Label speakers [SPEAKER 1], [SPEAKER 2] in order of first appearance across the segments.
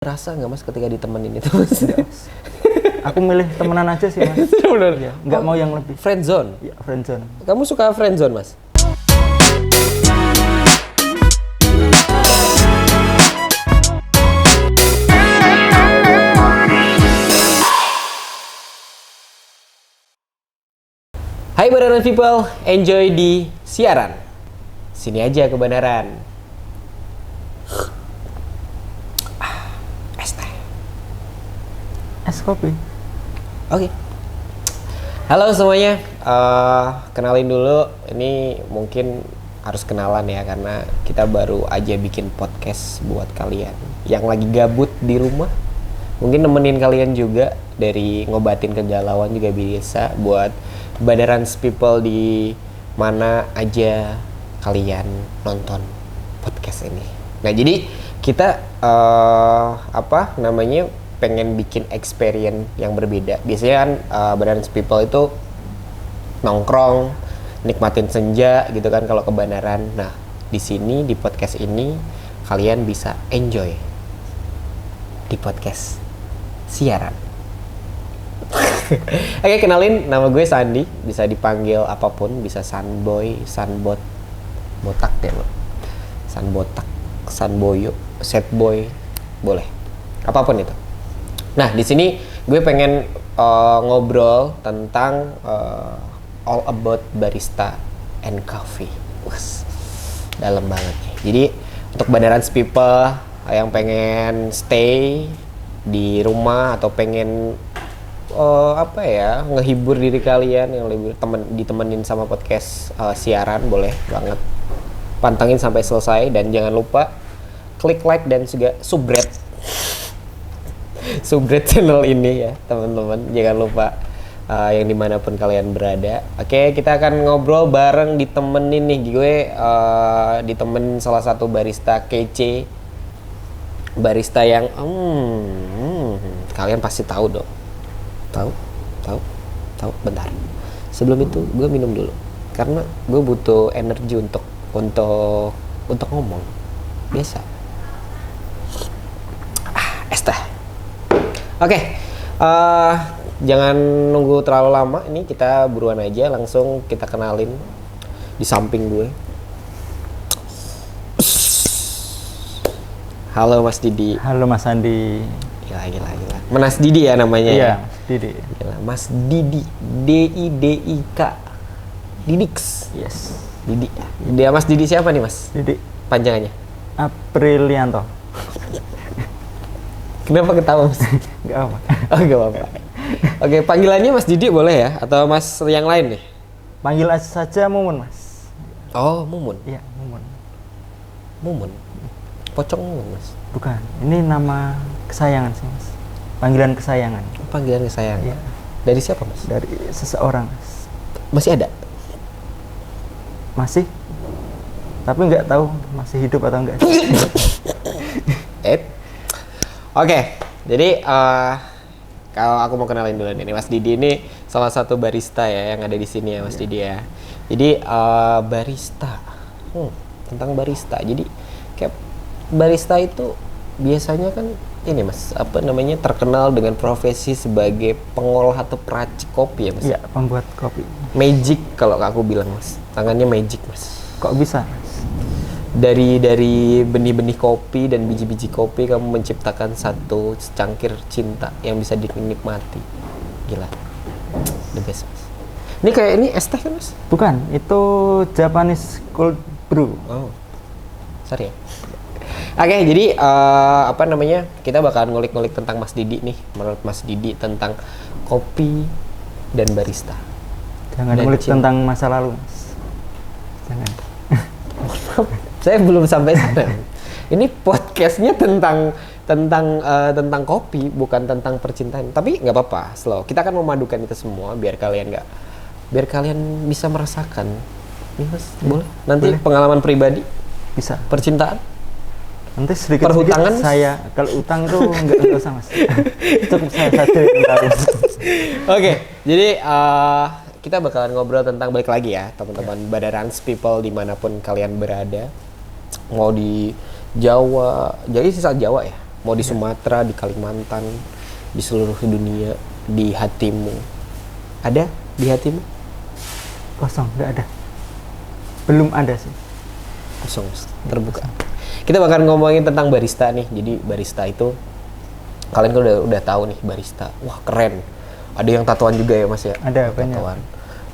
[SPEAKER 1] Rasa nggak mas ketika ditemenin itu mas?
[SPEAKER 2] Enggak, Mas. Aku milih temenan aja sih mas.
[SPEAKER 1] Bener.
[SPEAKER 2] Ya, nggak mau yang lebih.
[SPEAKER 1] Friendzone.
[SPEAKER 2] Ya, friendzone.
[SPEAKER 1] Kamu suka friendzone mas? Hai Banaran People, enjoy di siaran. Sini aja kebenaran. Es teh.
[SPEAKER 2] Es kopi.
[SPEAKER 1] Oke. Halo semuanya. Kenalin dulu. Ini mungkin harus kenalan ya karena kita baru aja bikin podcast buat kalian yang lagi gabut di rumah. Mungkin nemenin kalian juga dari ngobatin kegalauan juga bisa buat Banaran People di mana aja kalian nonton podcast ini. Nah, jadi kita pengen bikin experience yang berbeda. Biasanya kan Banaran People itu nongkrong, nikmatin senja gitu kan kalau ke Banaran. Nah, di sini di podcast ini kalian bisa enjoy di podcast siaran. Oke, kenalin, nama gue Sandi, bisa dipanggil apapun, bisa Sunboy, Sunbot, botak deh lo, Sunbotak, Sunboyo, Setboy, boleh, apapun itu. Nah, di sini gue pengen ngobrol tentang all about barista and coffee. Wes, dalam banget nih. Jadi untuk Banaran People yang pengen stay di rumah atau pengen ngehibur diri kalian yang lebih ditemenin sama podcast siaran, boleh banget pantengin sampai selesai dan jangan lupa klik like dan juga subscribe channel ini ya teman-teman, jangan lupa yang dimanapun kalian berada. Oke, kita akan ngobrol bareng, ditemenin nih gue ditemenin salah satu barista kece, barista yang kalian pasti tahu dong. Tahu. Bentar. Sebelum itu gue minum dulu karena gue butuh energi untuk ngomong. Biasa. Es teh. Oke. Jangan nunggu terlalu lama. Ini kita buruan aja, langsung kita kenalin di samping gue. Halo Mas Didi.
[SPEAKER 2] Halo Mas Andi.
[SPEAKER 1] Gila. Mas Didi ya namanya.
[SPEAKER 2] Iya,
[SPEAKER 1] ya?
[SPEAKER 2] Mas Didi.
[SPEAKER 1] Gila, Mas Didi. D-I-D-I-K. Didix.
[SPEAKER 2] Yes.
[SPEAKER 1] Didi. Dia Mas Didi siapa nih Mas?
[SPEAKER 2] Didi.
[SPEAKER 1] Panjangannya?
[SPEAKER 2] Aprilianto.
[SPEAKER 1] Kenapa ketawa Mas?
[SPEAKER 2] Enggak apa.
[SPEAKER 1] Oh, gak apa-apa. Oke, panggilannya Mas Didi boleh ya? Atau Mas yang lain nih?
[SPEAKER 2] Panggil saja Mumun, Mas.
[SPEAKER 1] Oh, Mumun.
[SPEAKER 2] Iya, Mumun.
[SPEAKER 1] Mumun. Pocong Mumun, Mas.
[SPEAKER 2] Bukan. Ini nama kesayangan sih, Mas. Panggilan kesayangan.
[SPEAKER 1] Panggilan kesayangan.
[SPEAKER 2] Iya.
[SPEAKER 1] Dari siapa, Mas?
[SPEAKER 2] Dari seseorang, Mas.
[SPEAKER 1] Masih ada?
[SPEAKER 2] Masih. Tapi nggak tahu masih hidup atau enggak.
[SPEAKER 1] Oke. Jadi kalau aku mau kenalin dulu nih, Mas Didi ini salah satu barista ya yang ada di sini ya, Mas Didi ya. Jadi barista. Tentang barista. Jadi kayak barista itu biasanya kan ini Mas, terkenal dengan profesi sebagai pengolah atau peracik kopi ya Mas?
[SPEAKER 2] Iya, pembuat kopi.
[SPEAKER 1] Magic kalau aku bilang Mas, tangannya magic Mas.
[SPEAKER 2] Kok bisa, Mas?
[SPEAKER 1] Dari benih-benih kopi dan biji-biji kopi kamu menciptakan satu secangkir cinta yang bisa dinikmati. Gila, the best Mas. Ini kayak ini es teh kan Mas?
[SPEAKER 2] Bukan, itu Japanese cold brew.
[SPEAKER 1] Oh, sorry ya. Oke, jadi kita bakalan ngulik-ngulik tentang Mas Didi nih. Menurut Mas Didi tentang kopi dan barista.
[SPEAKER 2] Jangan ngulik tentang masa lalu, Mas. Jangan.
[SPEAKER 1] Saya belum sampai sana. Ini podcastnya tentang kopi, bukan tentang percintaan. Tapi nggak apa-apa, slow. Kita akan memadukan itu semua biar kalian bisa merasakan. Nih Mas, boleh? Nanti boleh. Pengalaman pribadi,
[SPEAKER 2] bisa.
[SPEAKER 1] Percintaan.
[SPEAKER 2] Nanti sedikit
[SPEAKER 1] perhutangan
[SPEAKER 2] saya kalau utang tuh nggak usah Mas. Cukup saya saja yang tahu.
[SPEAKER 1] Oke, jadi kita bakalan ngobrol tentang, balik lagi ya teman-teman Banaran People dimanapun kalian berada, mau di Jawa, jadi sisa Jawa ya, Mau di Sumatera, di Kalimantan, di seluruh dunia, di hatimu. Ada di hatimu?
[SPEAKER 2] Kosong, nggak ada. Belum ada sih.
[SPEAKER 1] Kosong, terbuka. Kita bakal ngomongin tentang barista nih. Jadi barista itu kalian kan udah tahu nih barista. Wah, keren. Ada yang tatoan juga ya, Mas ya?
[SPEAKER 2] Ada, banyak.
[SPEAKER 1] Tatoan.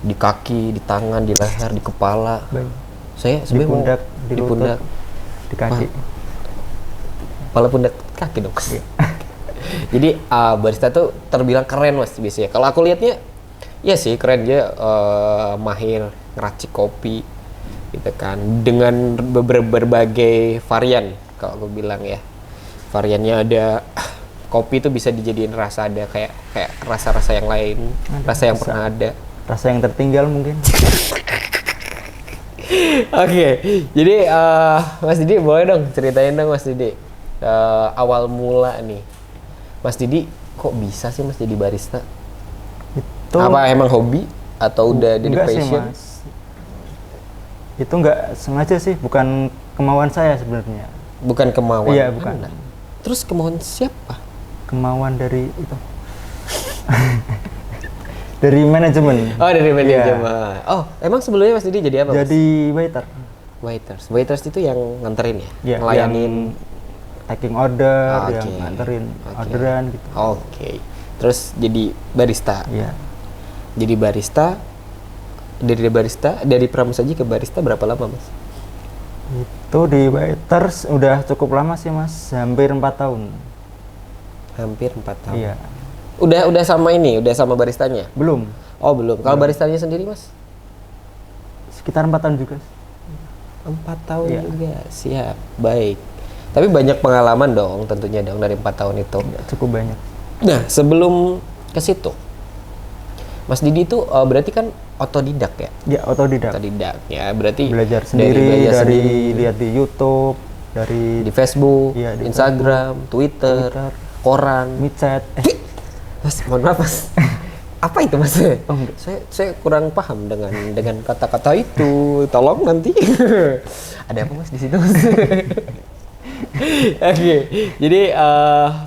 [SPEAKER 1] Di kaki, di tangan, di leher, di kepala.
[SPEAKER 2] Banyak.
[SPEAKER 1] Saya
[SPEAKER 2] Di
[SPEAKER 1] sebenarnya
[SPEAKER 2] pundak,
[SPEAKER 1] mau
[SPEAKER 2] di
[SPEAKER 1] di
[SPEAKER 2] lutut,
[SPEAKER 1] pundak,
[SPEAKER 2] di kaki.
[SPEAKER 1] kepala, pundak, kaki dong.
[SPEAKER 2] Iya.
[SPEAKER 1] Jadi barista tuh terbilang keren, Mas, biasanya. Kalau aku lihatnya ya sih keren, dia mahir ngeracik kopi gitu kan, dengan berbagai varian. Kalau aku bilang ya, variannya ada. Kopi itu bisa dijadiin rasa, ada kayak rasa-rasa yang lain, rasa yang pernah ada,
[SPEAKER 2] Rasa yang tertinggal mungkin.
[SPEAKER 1] Oke, jadi Mas Didi boleh dong ceritain dong, Mas Didi, awal mula nih Mas Didi kok bisa sih Mas jadi barista?
[SPEAKER 2] Itu
[SPEAKER 1] Apa emang hobi atau udah jadi
[SPEAKER 2] enggak sih,
[SPEAKER 1] passion?
[SPEAKER 2] Mas. Itu nggak sengaja sih, bukan kemauan saya sebenarnya.
[SPEAKER 1] Bukan kemauan.
[SPEAKER 2] Iya, bukan.
[SPEAKER 1] Anda. Terus kemauan siapa?
[SPEAKER 2] Kemauan dari itu. Dari manajemen.
[SPEAKER 1] Oh, dari manajemen.
[SPEAKER 2] Iya.
[SPEAKER 1] Oh, emang sebelumnya Mas Didi jadi apa? Mas?
[SPEAKER 2] Jadi waiter.
[SPEAKER 1] Waiters itu yang nganterin ya?
[SPEAKER 2] Iya,
[SPEAKER 1] Ngelayanin.
[SPEAKER 2] yang taking order,
[SPEAKER 1] Oke.
[SPEAKER 2] yang nganterin
[SPEAKER 1] Oke.
[SPEAKER 2] orderan gitu.
[SPEAKER 1] Oke. Terus jadi barista.
[SPEAKER 2] Iya.
[SPEAKER 1] Jadi barista, dari pramusaji ke barista berapa lama, Mas?
[SPEAKER 2] Itu di waiters udah cukup lama sih, Mas. Hampir 4 tahun.
[SPEAKER 1] Hampir 4 tahun.
[SPEAKER 2] Iya.
[SPEAKER 1] Udah sama ini, udah sama baristanya?
[SPEAKER 2] Belum.
[SPEAKER 1] Oh, belum. Kalau baristanya sendiri, Mas?
[SPEAKER 2] Sekitar 4 tahun juga.
[SPEAKER 1] 4 tahun
[SPEAKER 2] Iya.
[SPEAKER 1] juga. Siap. Baik. Tapi banyak pengalaman dong tentunya dong dari 4 tahun itu.
[SPEAKER 2] Ya, cukup banyak.
[SPEAKER 1] Nah, sebelum ke situ, Mas Didi itu berarti kan otodidak ya?
[SPEAKER 2] Ya, otodidak.
[SPEAKER 1] Otodidak ya, berarti
[SPEAKER 2] Belajar sendiri,
[SPEAKER 1] belajar
[SPEAKER 2] dari
[SPEAKER 1] sendiri.
[SPEAKER 2] lihat di YouTube, dari
[SPEAKER 1] Di Facebook,
[SPEAKER 2] Iya, di
[SPEAKER 1] Instagram, Twitter,
[SPEAKER 2] Twitter,
[SPEAKER 1] koran.
[SPEAKER 2] micet.
[SPEAKER 1] Mas, mohon maaf, Mas. Apa itu, Mas?
[SPEAKER 2] Oh, enggak.
[SPEAKER 1] Saya kurang paham dengan kata-kata itu. Tolong nanti. Ada apa, Mas, di situ, Mas? Oke, jadi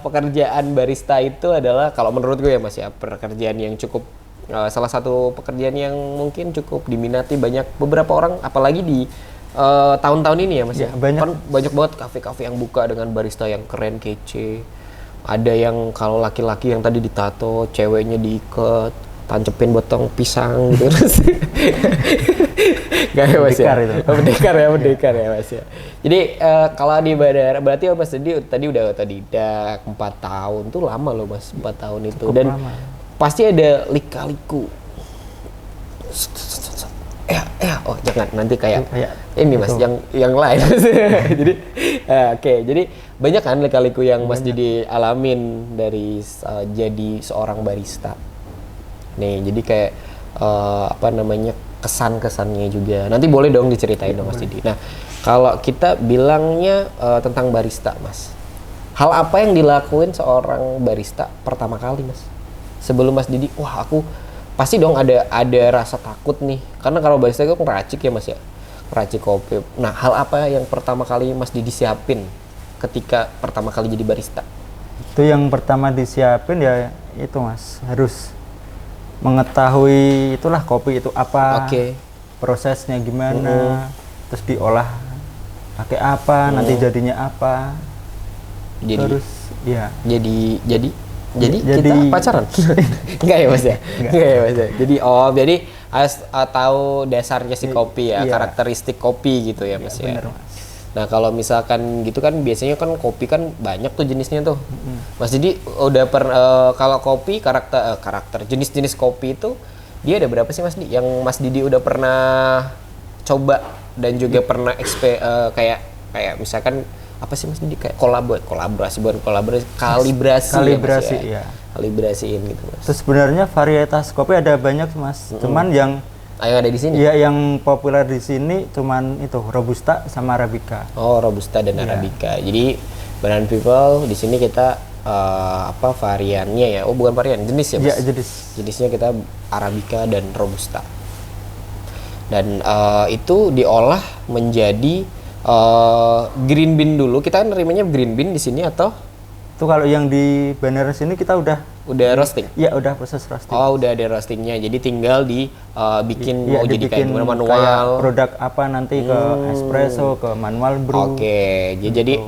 [SPEAKER 1] pekerjaan barista itu adalah kalau menurut gue ya, Mas ya, pekerjaan yang cukup salah satu pekerjaan yang mungkin cukup diminati beberapa orang, apalagi di tahun-tahun ini ya, Mas ya.
[SPEAKER 2] Ya, banyak.
[SPEAKER 1] Kan banyak banget kafe-kafe yang buka dengan barista yang keren, kece. Ada yang kalau laki-laki yang tadi ditato, ceweknya diikat, tancepin botong pisang gitu. Gak ya, Mas ya?
[SPEAKER 2] Pendekar itu.
[SPEAKER 1] Pendekar ya, Mas ya. Jadi kalau di Badara, berarti Mas tadi udah otodidak 4 tahun tuh lama loh, Mas, 4 tahun itu.
[SPEAKER 2] Cukup
[SPEAKER 1] Dan
[SPEAKER 2] lama.
[SPEAKER 1] pasti ada lika-liku. Oh jangan, nanti kayak
[SPEAKER 2] Kayak
[SPEAKER 1] ini Mas,
[SPEAKER 2] itu.
[SPEAKER 1] yang lain. Jadi oke, jadi banyak kan lika-liku yang Mas Didi alamin dari jadi seorang barista. Nih, jadi kayak apa namanya, kesan-kesannya juga. Nanti boleh dong diceritain dong, Mas Didi. Nah, kalau kita bilangnya tentang barista, Mas. Hal apa yang dilakuin seorang barista pertama kali, Mas? Sebelum Mas Didi, wah aku pasti dong ada rasa takut nih. Karena kalau barista itu ngeracik ya, Mas ya. Ngeracik kopi. Nah, hal apa yang pertama kali Mas Didi siapin ketika pertama kali jadi barista?
[SPEAKER 2] Itu yang pertama disiapin ya itu, Mas. Harus mengetahui itulah kopi itu apa.
[SPEAKER 1] Oke.
[SPEAKER 2] Prosesnya gimana. Terus diolah pakai apa, nanti jadinya apa.
[SPEAKER 1] Jadi
[SPEAKER 2] Terus ya.
[SPEAKER 1] jadi
[SPEAKER 2] Jadi-
[SPEAKER 1] kita pacaran? Enggak ya, Mas ya? Enggak ya, Mas ya? Jadi harus tahu dasarnya si kopi ya,
[SPEAKER 2] Iya.
[SPEAKER 1] karakteristik kopi gitu ya, Mas ya.
[SPEAKER 2] Bener, Mas.
[SPEAKER 1] Nah, kalau misalkan gitu kan biasanya kan kopi kan banyak tuh jenisnya tuh. Mas Didi udah kalau kopi karakter jenis-jenis kopi itu dia ada berapa sih, Mas Didi? Yang Mas Didi udah pernah coba dan juga pernah kayak misalkan apa sih, Mas Didi, kayak kalibrasi
[SPEAKER 2] Kalibrasi,
[SPEAKER 1] ya, Mas,
[SPEAKER 2] ya.
[SPEAKER 1] kalibrasiin gitu, Mas.
[SPEAKER 2] Terus sebenarnya varietas kopi ada banyak, Mas. Cuman yang
[SPEAKER 1] Yang ada di sini.
[SPEAKER 2] ya yang populer di sini cuman itu Robusta sama Arabica.
[SPEAKER 1] Oh, Robusta dan
[SPEAKER 2] Iya.
[SPEAKER 1] Arabica. Jadi Banana People di sini kita variannya ya. Oh, bukan varian, jenis ya, Mas.
[SPEAKER 2] Ya, jadi
[SPEAKER 1] Jenisnya kita Arabica dan Robusta. Dan itu diolah menjadi green bean dulu. Kita nerimanya green bean di sini atau
[SPEAKER 2] Itu kalau yang di Bandaran sini kita udah
[SPEAKER 1] roasting.
[SPEAKER 2] ya udah proses roasting.
[SPEAKER 1] Oh, udah ada roastingnya. Jadi tinggal bikin
[SPEAKER 2] Iya,
[SPEAKER 1] mau jadi kayak
[SPEAKER 2] dibikin
[SPEAKER 1] gimana
[SPEAKER 2] kayak
[SPEAKER 1] manual.
[SPEAKER 2] produk apa nanti ke espresso, ke manual brew.
[SPEAKER 1] Oke, jadi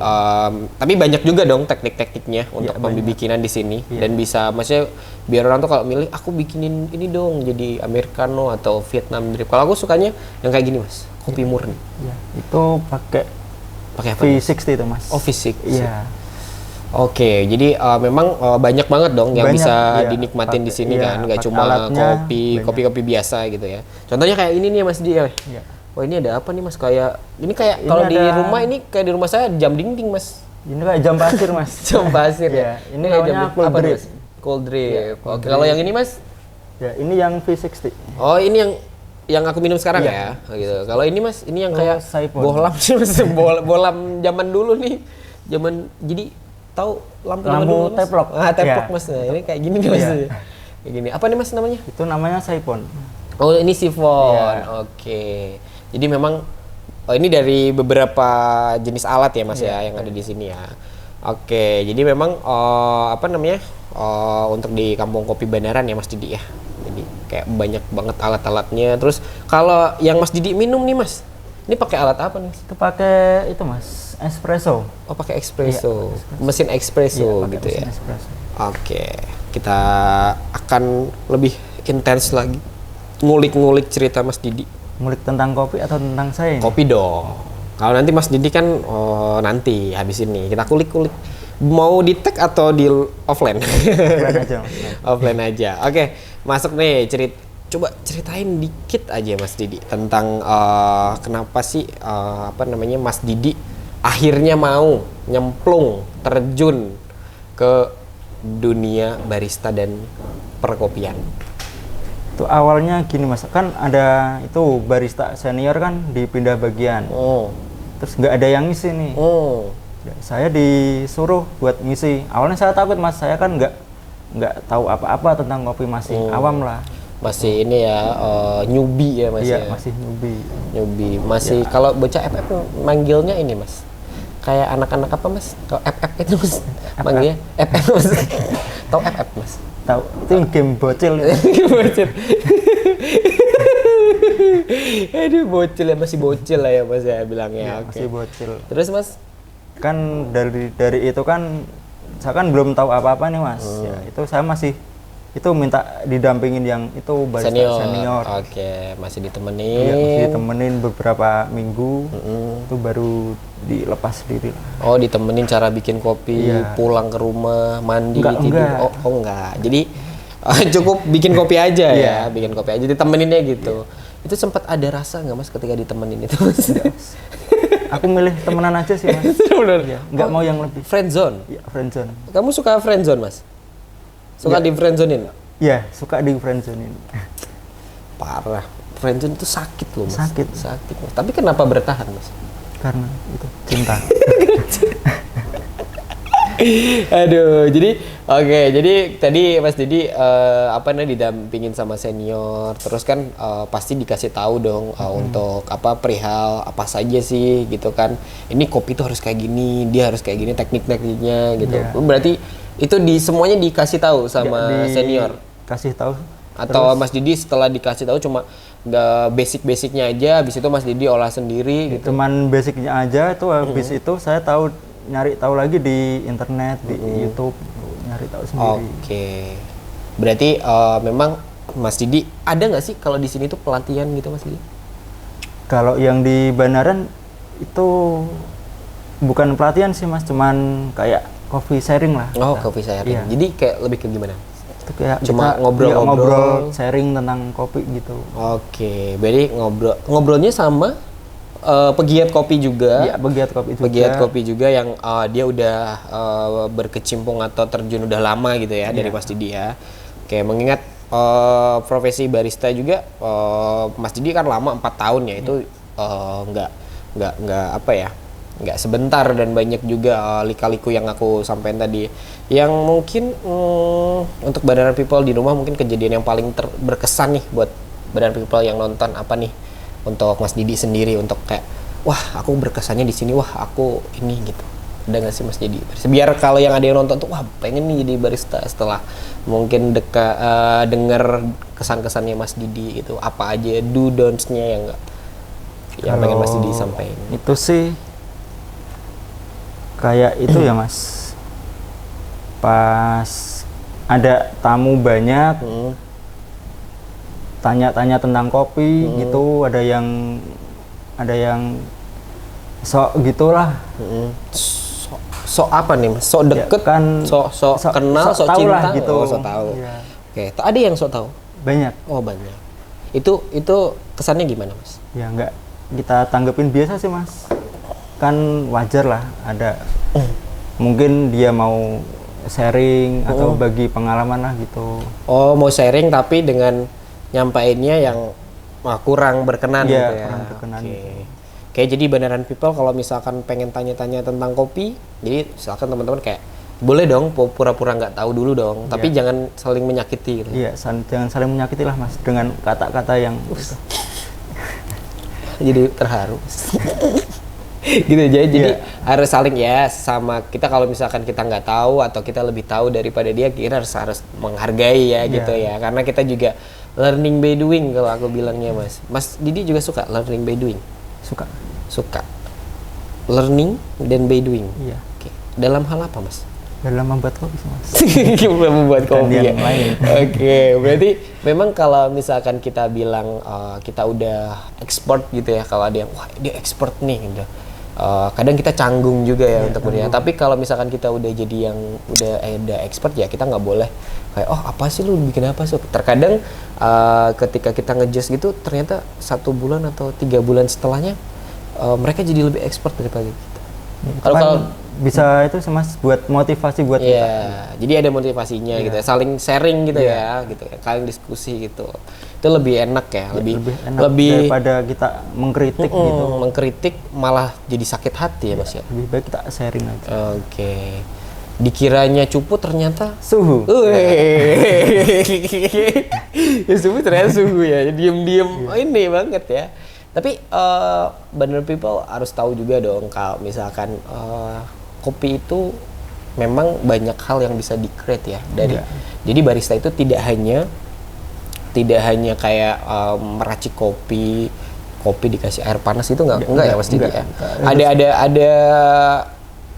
[SPEAKER 1] tapi banyak juga dong teknik-tekniknya untuk
[SPEAKER 2] banyak.
[SPEAKER 1] pembikinan di sini dan bisa maksudnya biar orang tuh kalau milih aku bikinin ini dong jadi americano atau Vietnam drip. Kalau aku sukanya yang kayak gini, Mas. Kopi murni.
[SPEAKER 2] Iya, itu pakai
[SPEAKER 1] Pakai apa?
[SPEAKER 2] V60 itu, Mas.
[SPEAKER 1] Oh, fisik.
[SPEAKER 2] Iya.
[SPEAKER 1] Oke, jadi memang banyak banget dong yang
[SPEAKER 2] Banyak,
[SPEAKER 1] bisa
[SPEAKER 2] iya.
[SPEAKER 1] dinikmatin di sini
[SPEAKER 2] Iya,
[SPEAKER 1] kan, nggak
[SPEAKER 2] pakai
[SPEAKER 1] cuma
[SPEAKER 2] alatnya, banyak.
[SPEAKER 1] kopi biasa gitu ya. Contohnya kayak ini nih Mas Di.
[SPEAKER 2] Iya.
[SPEAKER 1] Wah, ini ada apa nih Mas? Kayak
[SPEAKER 2] Ini
[SPEAKER 1] kalau di
[SPEAKER 2] ada-
[SPEAKER 1] rumah ini kayak di rumah saya jam dinding Mas.
[SPEAKER 2] Ini kayak jam pasir, Mas.
[SPEAKER 1] Jam pasir
[SPEAKER 2] Iya,
[SPEAKER 1] ya.
[SPEAKER 2] ini
[SPEAKER 1] kayak
[SPEAKER 2] namanya cold
[SPEAKER 1] apa nih,
[SPEAKER 2] drip.
[SPEAKER 1] Mas? Cold drip.
[SPEAKER 2] Iya,
[SPEAKER 1] Oke,
[SPEAKER 2] cold
[SPEAKER 1] kalau
[SPEAKER 2] drip.
[SPEAKER 1] yang ini Mas?
[SPEAKER 2] Ya, ini yang V60.
[SPEAKER 1] Oh, ini yang aku minum sekarang
[SPEAKER 2] Iya.
[SPEAKER 1] ya. Oh, gitu. Kalau ini Mas, ini yang
[SPEAKER 2] Oh,
[SPEAKER 1] kayak
[SPEAKER 2] Saipon.
[SPEAKER 1] bohlam sih Mas. Bohlam zaman dulu nih. Jadi tahu lampu zaman
[SPEAKER 2] Lampu
[SPEAKER 1] dulu, Mas?
[SPEAKER 2] teplok.
[SPEAKER 1] Ah, teplok
[SPEAKER 2] Iya.
[SPEAKER 1] Mas. Nah, ini kayak gini nih Mas.
[SPEAKER 2] Iya.
[SPEAKER 1] Kayak gini. Apa nih Mas namanya?
[SPEAKER 2] Itu namanya Saipon.
[SPEAKER 1] Oh, ini sifon.
[SPEAKER 2] Iya.
[SPEAKER 1] Oke. Jadi memang ini dari beberapa jenis alat ya Mas
[SPEAKER 2] Iya.
[SPEAKER 1] ya yang ada di sini ya. Oke. Jadi memang apa namanya? Untuk di Kampung Kopi Bandaran ya Mas Didi ya. Jadi kayak banyak banget alat-alatnya. Terus kalau yang Mas Didi minum nih Mas, ini pakai alat apa nih?
[SPEAKER 2] Itu pakai itu, Mas, espresso.
[SPEAKER 1] Oh, pakai espresso.
[SPEAKER 2] Iya,
[SPEAKER 1] Mesin espresso
[SPEAKER 2] Iya, pakai
[SPEAKER 1] gitu
[SPEAKER 2] mesin
[SPEAKER 1] ya.
[SPEAKER 2] espresso.
[SPEAKER 1] Oke, kita akan lebih intens lagi ngulik-ngulik cerita Mas Didi.
[SPEAKER 2] Ngulik tentang kopi atau tentang saya ini?
[SPEAKER 1] Kopi dong. Kalau nanti Mas Didi kan nanti habis ini kita kulik-kulik. Mau di tag atau di offline?
[SPEAKER 2] Offline aja, Mas.
[SPEAKER 1] Offline aja. Oke, masuk nih coba ceritain dikit aja Mas Didi tentang kenapa sih apa namanya Mas Didi akhirnya mau nyemplung terjun ke dunia barista dan perkopian.
[SPEAKER 2] Itu awalnya gini, Mas, kan ada itu barista senior kan dipindah bagian.
[SPEAKER 1] Oh.
[SPEAKER 2] Terus nggak ada yang ngisi nih.
[SPEAKER 1] Oh.
[SPEAKER 2] Ya, saya disuruh buat ngisi. Awalnya saya takut, Mas, saya kan nggak tahu apa-apa tentang kopi, masih awam lah.
[SPEAKER 1] Masih ini ya newbie ya Mas
[SPEAKER 2] Iya,
[SPEAKER 1] ya.
[SPEAKER 2] masih newbie.
[SPEAKER 1] Newbie. Masih kalau bocah FF manggilnya ini Mas. Kayak anak-anak apa Mas? Kalau FF itu Mas manggilnya FF Mas. Tahu FF Mas?
[SPEAKER 2] Tahu itu yang game bocil.
[SPEAKER 1] Bocil. Aduh bocil ya, masih bocil lah ya Mas ya bilangnya.
[SPEAKER 2] Iya,
[SPEAKER 1] Oke.
[SPEAKER 2] masih bocil.
[SPEAKER 1] Terus Mas?
[SPEAKER 2] Kan dari itu kan saya kan belum tahu apa-apa nih, Mas. Ya, itu saya masih itu minta didampingin yang itu barista senior.
[SPEAKER 1] Oke, masih
[SPEAKER 2] Iya,
[SPEAKER 1] ditemenin.
[SPEAKER 2] masih ditemenin beberapa minggu. Itu baru dilepas sendiri lah.
[SPEAKER 1] Oh, ditemenin cara bikin kopi,
[SPEAKER 2] Iya.
[SPEAKER 1] pulang ke rumah, mandi,
[SPEAKER 2] Enggak,
[SPEAKER 1] tidur.
[SPEAKER 2] enggak.
[SPEAKER 1] Oh, enggak. Jadi cukup bikin kopi aja
[SPEAKER 2] Iya.
[SPEAKER 1] ya, bikin kopi aja ditemeninnya gitu. Itu sempat ada rasa nggak Mas ketika ditemenin itu Mas?
[SPEAKER 2] Aku milih temenan aja sih, Mas.
[SPEAKER 1] Bener.
[SPEAKER 2] Iya, nggak mau yang lebih.
[SPEAKER 1] Friendzone.
[SPEAKER 2] Ya, friendzone.
[SPEAKER 1] Kamu suka friendzone, Mas? Suka di friendzonein?
[SPEAKER 2] Iya, suka di friendzonein.
[SPEAKER 1] Parah. Friendzone itu sakit loh, Mas.
[SPEAKER 2] Sakit.
[SPEAKER 1] Sakit, Mas. Tapi kenapa bertahan, Mas?
[SPEAKER 2] Karena itu cinta.
[SPEAKER 1] Aduh, jadi oke, jadi tadi Mas Didi apa namanya didampingin sama senior, terus kan pasti dikasih tahu dong untuk apa perihal apa saja sih gitu kan. Ini kopi tuh harus kayak gini, dia harus kayak gini teknik-tekniknya gitu.
[SPEAKER 2] Iya.
[SPEAKER 1] Berarti itu semuanya dikasih tahu sama senior
[SPEAKER 2] Kasih tahu.
[SPEAKER 1] atau Mas Didi setelah dikasih tahu cuma nggak basic-basicnya aja, habis itu Mas Didi olah sendiri gitu.
[SPEAKER 2] Cuman basicnya aja itu habis itu saya nyari tahu lagi di internet, di YouTube, nyari tahu sendiri.
[SPEAKER 1] Oke. Berarti memang Mas Didi ada nggak sih kalau di sini tuh pelatihan gitu Mas Didi?
[SPEAKER 2] Kalau yang di Bandaran itu bukan pelatihan sih, Mas, cuman kayak coffee sharing lah.
[SPEAKER 1] Oh, coffee sharing.
[SPEAKER 2] Iya.
[SPEAKER 1] Jadi kayak lebih ke gimana?
[SPEAKER 2] Itu kayak
[SPEAKER 1] Cuma
[SPEAKER 2] kita
[SPEAKER 1] ngobrol-ngobrol.
[SPEAKER 2] ngobrol sharing tentang kopi gitu.
[SPEAKER 1] Oke. Berarti ngobrolnya sama pegiat kopi juga.
[SPEAKER 2] Iya, pegiat kopi juga.
[SPEAKER 1] Pegiat kopi juga yang dia udah berkecimpung atau terjun udah lama gitu ya dari Mas Didi ya. Oke, mengingat profesi barista juga Mas Didi kan lama 4 tahun ya, itu nggak apa ya, nggak sebentar dan banyak juga lika-liku yang aku sampaikan tadi. Yang mungkin untuk Bandaran People di rumah mungkin kejadian yang paling berkesan nih buat Bandaran People yang nonton apa nih untuk Mas Didi sendiri untuk kayak wah aku berkesannya di sini, wah aku ini gitu Ada nggak sih Mas jadi barista? Biar kalau yang ada yang nonton tuh wah pengen nih jadi barista setelah mungkin dengar kesan-kesannya Mas Didi gitu. Apa aja do don'ts-nya yang pengen Mas Didi sampaikan?
[SPEAKER 2] Itu sih kayak itu ya Mas. Pas ada tamu banyak tanya-tanya tentang kopi gitu, ada yang sok gitulah.
[SPEAKER 1] Sok apa nih Mas? Sok deket
[SPEAKER 2] Ya, kan
[SPEAKER 1] sok kenal, sok
[SPEAKER 2] tahu
[SPEAKER 1] cinta
[SPEAKER 2] lah gitu.
[SPEAKER 1] Oh, sok tahu.
[SPEAKER 2] Iya.
[SPEAKER 1] Oke, ada yang sok tahu?
[SPEAKER 2] Banyak.
[SPEAKER 1] Oh, banyak. Itu kesannya gimana Mas?
[SPEAKER 2] Ya nggak kita tanggepin biasa sih Mas. Kan wajar lah ada mungkin dia mau sharing atau bagi pengalaman lah gitu.
[SPEAKER 1] Oh, mau sharing tapi dengan nyampainnya yang kurang berkenan
[SPEAKER 2] Iya,
[SPEAKER 1] gitu ya.
[SPEAKER 2] kurang berkenan
[SPEAKER 1] Oke.
[SPEAKER 2] gitu.
[SPEAKER 1] Oke, jadi beneran people kalau misalkan pengen tanya-tanya tentang kopi, jadi silakan teman-teman kayak boleh dong pura-pura nggak tahu dulu dong, tapi jangan saling menyakiti gitu.
[SPEAKER 2] Iya, jangan saling menyakiti lah Mas dengan kata-kata yang
[SPEAKER 1] Jadi terharu. Gitu aja. Jadi harus saling ya sama kita kalau misalkan kita nggak tahu atau kita lebih tahu daripada dia, kita harus menghargai ya gitu ya. Karena kita juga learning by doing kalau aku bilangnya Mas. Mas Didi juga suka learning by doing. Suka learning dan by doing.
[SPEAKER 2] Iya.
[SPEAKER 1] Oke. Dalam hal apa Mas?
[SPEAKER 2] Dalam membuat kopi sih Mas.
[SPEAKER 1] Membuat kopi ya.
[SPEAKER 2] yang lain.
[SPEAKER 1] Oke, berarti memang kalau misalkan kita bilang kita udah expert gitu ya, kalau ada yang wah dia expert nih gitu. Kadang kita canggung juga ya untuk berikan. Tapi kalau misalkan kita udah jadi yang udah expert ya kita nggak boleh kayak oh apa sih lu bikin apa sih? Terkadang ketika kita ngejudge gitu ternyata 1 bulan atau 3 bulan setelahnya mereka jadi lebih expert daripada kita. Kalau
[SPEAKER 2] bisa itu sih Mas buat motivasi buat kita.
[SPEAKER 1] Jadi ada motivasinya gitu ya, saling sharing gitu ya, gitu ya, saling diskusi gitu. Itu lebih enak ya, lebih
[SPEAKER 2] enak daripada kita mengkritik gitu.
[SPEAKER 1] Mengkritik malah jadi sakit hati ya Mas ya.
[SPEAKER 2] Lebih baik kita sharing aja.
[SPEAKER 1] Oke. Dikiranya cupu ternyata
[SPEAKER 2] Suhu.
[SPEAKER 1] Ya suhu ternyata suhu ya, diem-diem ini banget ya. Tapi bener people harus tahu juga dong kalau misalkan kopi itu memang banyak hal yang bisa di-create ya dari. Jadi barista itu tidak hanya kayak meracik kopi dikasih air panas itu enggak ya Mas Didi ya. Ada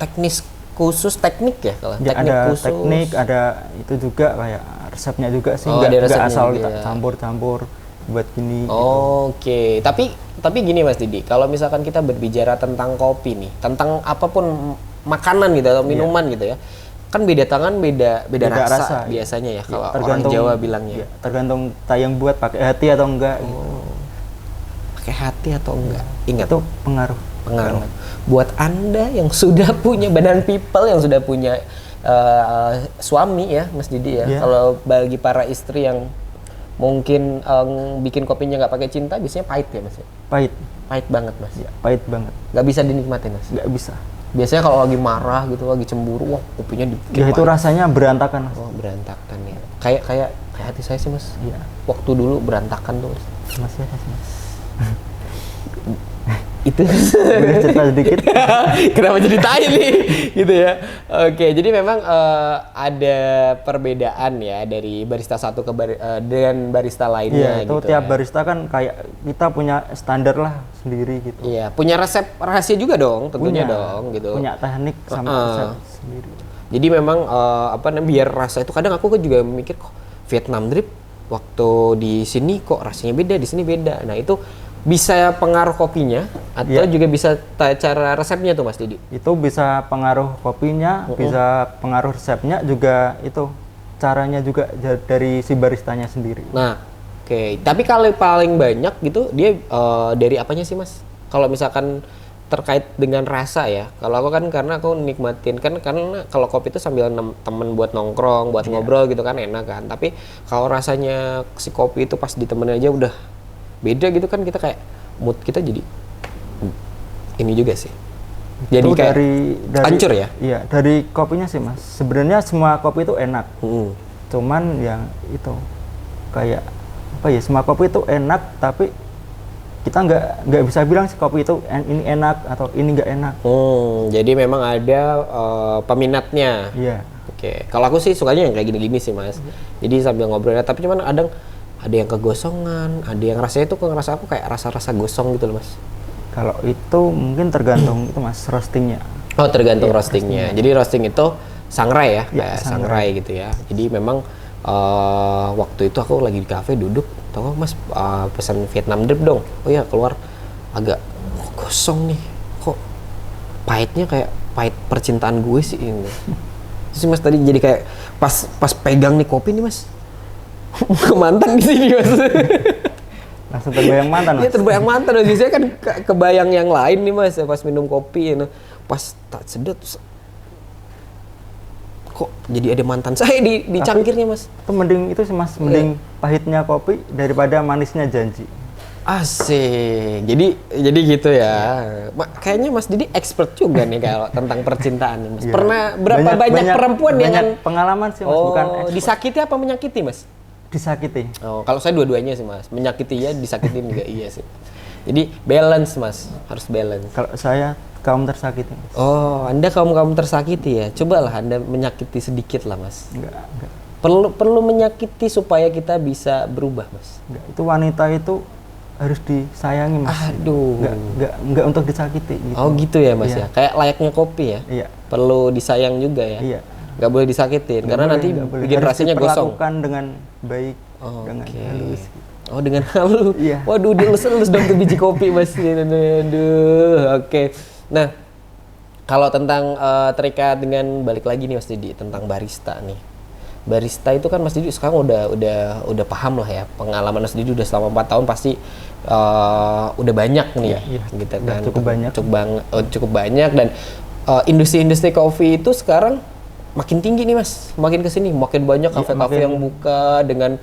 [SPEAKER 1] teknik ya kalau teknik
[SPEAKER 2] ada
[SPEAKER 1] khusus.
[SPEAKER 2] Teknik, ada itu juga kayak resepnya juga sih,
[SPEAKER 1] ada
[SPEAKER 2] nggak
[SPEAKER 1] resepnya
[SPEAKER 2] asal
[SPEAKER 1] juga.
[SPEAKER 2] kita campur-campur buat gini.
[SPEAKER 1] Oke. Tapi gini Mas Didi, kalau misalkan kita berbicara tentang kopi nih, tentang apapun makanan gitu atau minuman gitu ya, kan beda tangan beda rasa biasanya ya kalau orang Jawa bilangnya.
[SPEAKER 2] Tergantung tayang buat pakai hati atau enggak. Gitu.
[SPEAKER 1] Pakai hati atau enggak? Ingat
[SPEAKER 2] Itu pengaruh.
[SPEAKER 1] Buat Anda yang sudah punya badan people, yang sudah punya suami ya Mas Didi ya. Kalau bagi para istri yang mungkin bikin kopinya nggak pakai cinta, biasanya pahit ya Mas. Pahit banget Mas.
[SPEAKER 2] Ya, pahit banget.
[SPEAKER 1] Nggak bisa dinikmatin Mas.
[SPEAKER 2] Nggak bisa.
[SPEAKER 1] Biasanya kalau lagi marah gitu, lagi cemburu, wah kopinya dibikin
[SPEAKER 2] Ya itu rasanya berantakan Mas.
[SPEAKER 1] Oh berantakan ya. Kayak hati saya sih Mas.
[SPEAKER 2] Iya.
[SPEAKER 1] Waktu dulu berantakan tuh Mas.
[SPEAKER 2] Masih ada sih Mas.
[SPEAKER 1] Itu
[SPEAKER 2] boleh cerita sedikit.
[SPEAKER 1] Kenapa jadi tai nih gitu ya. Oke, jadi memang ada perbedaan ya dari barista satu dengan barista lainnya
[SPEAKER 2] itu
[SPEAKER 1] gitu.
[SPEAKER 2] tiap barista kan kayak kita punya standar lah sendiri gitu.
[SPEAKER 1] Iya, punya resep rahasia juga dong tentunya dong gitu.
[SPEAKER 2] Punya teknik sama resep sendiri.
[SPEAKER 1] Jadi memang biar rasa itu kadang aku kan juga mikir kok Vietnam drip waktu di sini kok rasanya beda, di sini beda. Nah, itu bisa pengaruh kopinya atau juga bisa cara resepnya tuh Mas Didi?
[SPEAKER 2] Itu bisa pengaruh kopinya, bisa pengaruh resepnya juga, itu caranya juga dari si baristanya sendiri.
[SPEAKER 1] Nah, oke. Tapi kalau paling banyak gitu dia dari apanya sih Mas? Kalau misalkan terkait dengan rasa ya. Kalau aku kan karena aku nikmatin kan karena kalau kopi itu sambil temen buat nongkrong, buat ngobrol gitu kan enak kan. Tapi kalau rasanya si kopi itu pas ditemenin aja udah beda gitu kan, kita kayak mood kita jadi ini juga sih. Jadi
[SPEAKER 2] itu
[SPEAKER 1] kayak
[SPEAKER 2] dari
[SPEAKER 1] hancur ya?
[SPEAKER 2] Iya, dari kopinya sih Mas. Sebenarnya semua kopi itu enak. Cuman yang itu kayak apa ya? Semua kopi itu enak tapi kita nggak bisa bilang sih kopi itu ini enak atau ini nggak enak.
[SPEAKER 1] Jadi memang ada peminatnya.
[SPEAKER 2] Iya.
[SPEAKER 1] Oke, kalau aku sih sukanya yang kayak gini-gini sih mas. Jadi sambil ngobrol, tapi cuman ada yang kegosongan, ada yang rasanya tuh ngerasa aku kayak rasa-rasa gosong gitu loh mas.
[SPEAKER 2] Kalau itu mungkin tergantung itu mas roastingnya.
[SPEAKER 1] Oh tergantung
[SPEAKER 2] Iya,
[SPEAKER 1] roastingnya. Jadi roasting itu sangrai ya,
[SPEAKER 2] Iya,
[SPEAKER 1] kayak sangrai gitu ya. Jadi memang waktu itu aku lagi di kafe duduk, tau gak mas pesan Vietnam drip dong. Oh ya keluar agak gosong nih, kok pahitnya kayak pahit percintaan gue sih ini. Terus mas tadi jadi kayak pas pegang nih kopi nih mas, ke mantan di sini mas.
[SPEAKER 2] Langsung terbayang mantan mas.
[SPEAKER 1] Iya terbayang mantan, biasanya kan kebayang yang lain nih mas, pas minum kopi, you know. Pas tak sedot, kok jadi ada mantan saya di cangkirnya mas.
[SPEAKER 2] Itu mending itu sih mas, mending pahitnya kopi daripada manisnya janji.
[SPEAKER 1] Asik, jadi gitu ya. Kayaknya Mas Didi expert juga nih kalau tentang percintaan nih, Mas.
[SPEAKER 2] Iya.
[SPEAKER 1] Pernah berapa banyak perempuan yang
[SPEAKER 2] banyak pengalaman sih mas, bukan expert.
[SPEAKER 1] disakiti apa menyakiti Mas?
[SPEAKER 2] Disakiti.
[SPEAKER 1] Oh, kalau saya dua-duanya sih Mas, menyakiti ya, disakitin juga iya sih. Jadi balance Mas, harus balance.
[SPEAKER 2] Kalau saya kaum tersakiti mas.
[SPEAKER 1] Oh, Anda kaum tersakiti ya. Cobalah Anda menyakiti sedikit lah Mas.
[SPEAKER 2] Enggak.
[SPEAKER 1] Perlu menyakiti supaya kita bisa berubah Mas.
[SPEAKER 2] Enggak. Itu wanita itu harus disayangi mas.
[SPEAKER 1] Aduh.
[SPEAKER 2] Enggak untuk disakiti gitu.
[SPEAKER 1] Oh gitu ya Mas
[SPEAKER 2] Iya.
[SPEAKER 1] ya. Kayak layaknya kopi ya.
[SPEAKER 2] Iya.
[SPEAKER 1] Perlu disayang juga ya.
[SPEAKER 2] Iya.
[SPEAKER 1] Nggak boleh disakitin karena nanti bikin
[SPEAKER 2] Harus
[SPEAKER 1] rasanya gosong.
[SPEAKER 2] diperlakukan dengan baik, dengan
[SPEAKER 1] Oke.
[SPEAKER 2] halus.
[SPEAKER 1] Oh dengan halus.
[SPEAKER 2] Iya.
[SPEAKER 1] Waduh dilus-elus dong tuh biji kopi Mas. Aduh. Oke. Nah, kalau tentang terikat dengan balik lagi nih Mas Didi tentang barista nih. Barista itu kan Mas Didi sekarang udah paham lah ya, pengalaman Mas Didi udah selama 4 tahun pasti udah banyak nih
[SPEAKER 2] Iya,
[SPEAKER 1] gitu
[SPEAKER 2] udah
[SPEAKER 1] kan.
[SPEAKER 2] cukup banyak.
[SPEAKER 1] Cukup banyak dan industri kopi itu sekarang makin tinggi nih Mas, makin kesini makin banyak kafe-kafe yang buka dengan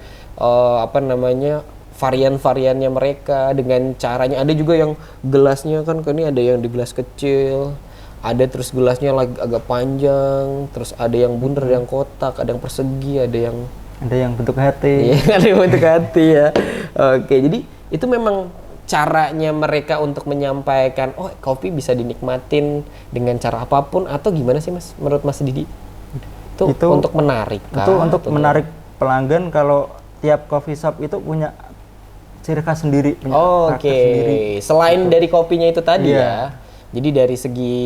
[SPEAKER 1] varian-variannya mereka dengan caranya. Ada juga yang gelasnya kan ini ada yang di gelas kecil, ada terus gelasnya lagi agak panjang, terus ada yang bundar, ada yang kotak, ada yang persegi, ada yang
[SPEAKER 2] bentuk hati.
[SPEAKER 1] iya, ada yang bentuk hati ya. Oke, jadi itu memang caranya mereka untuk menyampaikan kopi bisa dinikmatin dengan cara apapun atau gimana sih Mas menurut Mas Didi? Itu untuk menarik kah?
[SPEAKER 2] Itu untuk menarik pelanggan. Kalau tiap coffee shop itu punya ciri khas sendiri, punya karakter sendiri.
[SPEAKER 1] Selain dari kopinya itu tadi
[SPEAKER 2] Iya.
[SPEAKER 1] ya. Jadi dari segi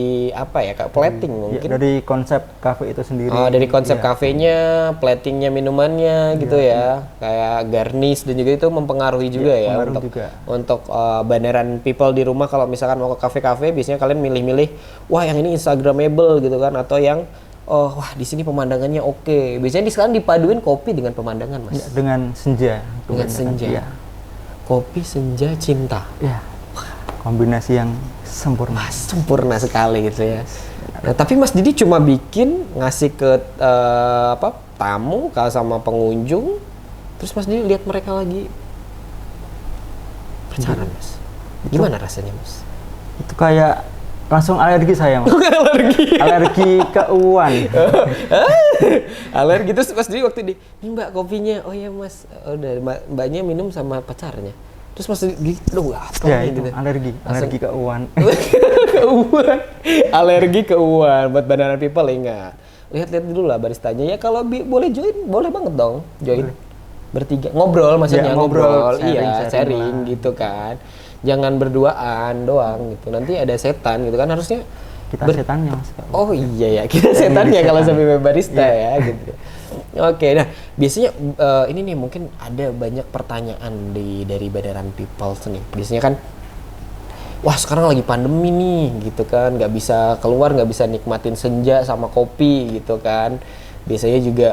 [SPEAKER 1] plating mungkin.
[SPEAKER 2] Ya, dari konsep cafe itu sendiri.
[SPEAKER 1] Oh, dari konsep
[SPEAKER 2] Iya.
[SPEAKER 1] kafenya, platingnya, minumannya gitu ya. Kayak garnish dan juga itu mempengaruhi juga ya
[SPEAKER 2] mempengaruhi juga.
[SPEAKER 1] untuk bandaran people di rumah. Kalau misalkan mau ke kafe-kafe biasanya kalian milih-milih wah yang ini instagramable gitu kan, atau yang wah di sini pemandangannya oke. Biasanya sekarang dipaduin kopi dengan pemandangan Mas.
[SPEAKER 2] Ya, dengan senja.
[SPEAKER 1] Dengan senja.
[SPEAKER 2] Iya.
[SPEAKER 1] Kopi, senja, cinta.
[SPEAKER 2] Ya. Kombinasi yang sempurna.
[SPEAKER 1] Wah, sempurna sekali gitu ya. Nah, tapi Mas Didi cuma bikin ngasih ke tamu sama pengunjung, terus Mas Didi lihat mereka lagi pacaran Mas. Gimana rasanya Mas?
[SPEAKER 2] Itu kayak langsung alergi saya mas.
[SPEAKER 1] Alergi.
[SPEAKER 2] Alergi ke uan.
[SPEAKER 1] Alergi terus Mas Didi waktu ini Mbak kopinya. Oh iya Mas, udah Mbaknya minum sama pacarnya. Terus Mas Didi, apa
[SPEAKER 2] Ya
[SPEAKER 1] nih
[SPEAKER 2] itu
[SPEAKER 1] gitu.
[SPEAKER 2] alergi ke uan.
[SPEAKER 1] Ke uan. Alergi ke uan buat bandaran people ingat. Lihat-lihat dulu lah baristanya ya, kalau boleh join boleh banget dong join. Bertiga ngobrol maksudnya,
[SPEAKER 2] Ya, ngobrol,
[SPEAKER 1] sharing gitu kan. Jangan berduaan doang gitu. Nanti ada setan gitu kan, harusnya
[SPEAKER 2] Kita setannya mas.
[SPEAKER 1] Oh iya ya, kita setannya kalau sampai barista ya gitu. Oke, nah biasanya ini nih mungkin ada banyak pertanyaan dari bandaran people nih. Biasanya kan, wah sekarang lagi pandemi nih gitu kan, nggak bisa keluar, nggak bisa nikmatin senja sama kopi gitu kan. Biasanya juga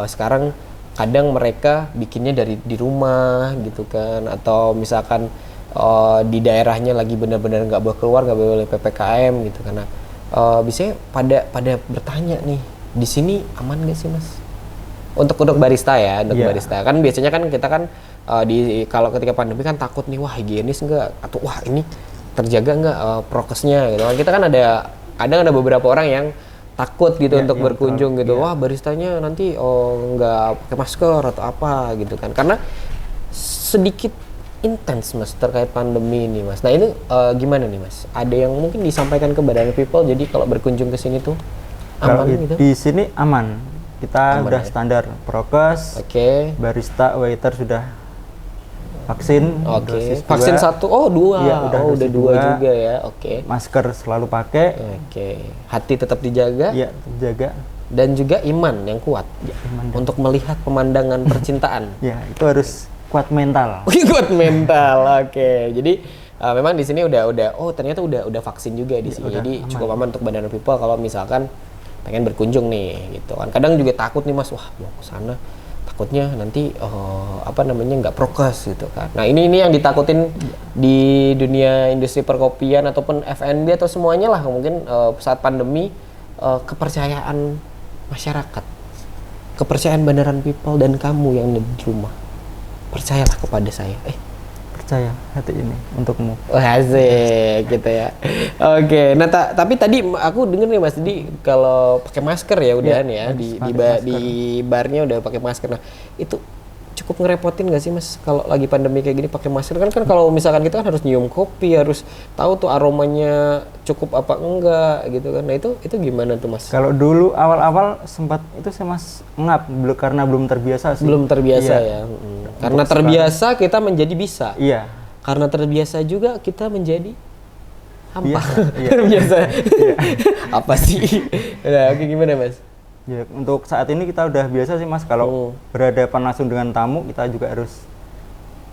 [SPEAKER 1] sekarang kadang mereka bikinnya di rumah gitu kan, atau misalkan di daerahnya lagi benar-benar nggak boleh keluar, nggak boleh PPKM gitu karena biasanya pada bertanya nih, di sini aman nggak sih Mas? Untuk barista ya, untuk barista kan biasanya kan kita kan kalau ketika pandemi kan takut nih, wah higienis nggak, atau wah ini terjaga nggak prokesnya gitu kan. Kita kan kadang ada beberapa orang yang takut gitu untuk berkunjung gitu, wah baristanya nanti nggak pakai masker atau apa gitu kan, karena sedikit intens mas terkait pandemi ini mas. Nah ini gimana nih mas? Ada yang mungkin disampaikan ke Banana People jadi kalau berkunjung ke sini tuh
[SPEAKER 2] Kalau
[SPEAKER 1] aman gitu?
[SPEAKER 2] di sini aman. Kita
[SPEAKER 1] Aman
[SPEAKER 2] udah
[SPEAKER 1] ya?
[SPEAKER 2] standar prokes,
[SPEAKER 1] Oke.
[SPEAKER 2] barista, waiter sudah vaksin,
[SPEAKER 1] Oke.
[SPEAKER 2] dosis
[SPEAKER 1] Vaksin
[SPEAKER 2] 2.
[SPEAKER 1] 1, oh 2.
[SPEAKER 2] Iya, udah
[SPEAKER 1] Oh udah
[SPEAKER 2] dosis
[SPEAKER 1] 2
[SPEAKER 2] 2.
[SPEAKER 1] juga ya. Oke.
[SPEAKER 2] Masker selalu pakai,
[SPEAKER 1] Oke. Hati tetap dijaga
[SPEAKER 2] ya terjaga.
[SPEAKER 1] dan juga iman yang kuat
[SPEAKER 2] Ya, iman dan-
[SPEAKER 1] untuk melihat pemandangan percintaan.
[SPEAKER 2] ya itu harus kuat mental.
[SPEAKER 1] Kuat mental. Oke. Jadi memang di sini udah oh ternyata udah vaksin juga di sini.
[SPEAKER 2] udah
[SPEAKER 1] Jadi
[SPEAKER 2] aman.
[SPEAKER 1] cukup aman untuk Banana People kalau misalkan pengen berkunjung nih gitu kan. Kadang juga takut nih mas, wah mau ke sana takutnya nanti apa namanya nggak prokes gitu kan. Nah ini yang ditakutin di dunia industri perkopian ataupun F&B atau semuanya lah mungkin saat pandemi, kepercayaan masyarakat, kepercayaan Banana People dan kamu yang ada di rumah, percayalah kepada saya.
[SPEAKER 2] Percaya hati ini untukmu.
[SPEAKER 1] Wah asik gitu ya. Oke, nah tapi tadi aku denger nih Mas Didi kalau pakai masker ya udahan ya,
[SPEAKER 2] harus
[SPEAKER 1] di
[SPEAKER 2] pakai
[SPEAKER 1] di barnya udah pakai masker. Nah, itu cukup ngerepotin gak sih Mas kalau lagi pandemi kayak gini pakai masker kan kalau misalkan kita kan harus nyium kopi, harus tahu tuh aromanya cukup apa enggak gitu kan. Nah, itu gimana tuh Mas?
[SPEAKER 2] Kalau dulu awal-awal sempat itu saya Mas ngap karena belum terbiasa sih.
[SPEAKER 1] Belum terbiasa
[SPEAKER 2] Iya.
[SPEAKER 1] ya. Karena terbiasa kita menjadi bisa.
[SPEAKER 2] Iya.
[SPEAKER 1] Karena terbiasa juga kita menjadi hampa.
[SPEAKER 2] Iya.
[SPEAKER 1] Terbiasa. Apa sih? Nah, oke gimana Mas?
[SPEAKER 2] Ya, untuk saat ini kita udah biasa sih Mas kalau berhadapan langsung dengan tamu kita juga harus